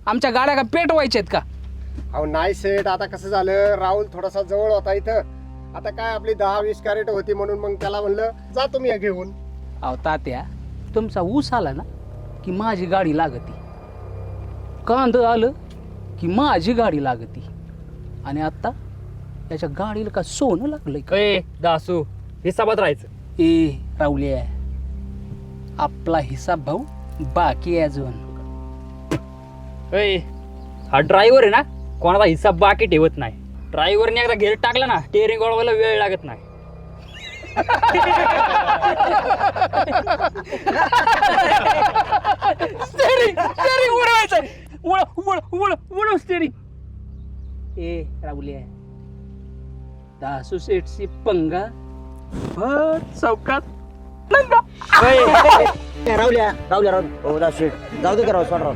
आमच्या गाड्या का पेटवायच्यात का? अहो नाही सेठ, आता कसं झालं, राहुल थोडासा जवळ होता इथं. आता काय आपली 10-20 कॅरेट होती म्हणून मग त्याला म्हणलं जा तुम्ही घेऊन. अहो तात्या, तुमचा ऊस आला ना की माझी गाडी लागती, कांद आलं की माझी गाडी लागती, आणि आता त्याच्या गाडीला का सोनं लागलंय का? ए दासू, हिसाबात राहायचं. ए राहुल्या, आपला हिसाब भाऊ बाकी आहे अजून. ए हा ड्रायव्हर आहे ना, कोणाचा हिसाब बाकी ठेवत नाही. ड्रायव्हरने एकदा घेर टाकला ना, टेअरिंग वळवायला वेळ लागत नाही. Steering उडवायचं, उडव steering. ए राहुल्या, दासू सेठची पंगा भर चौकात नंगा. ए, राहुल्या राहुल्या राहुल हो दा शेट जाऊ दे का राव सोड राव.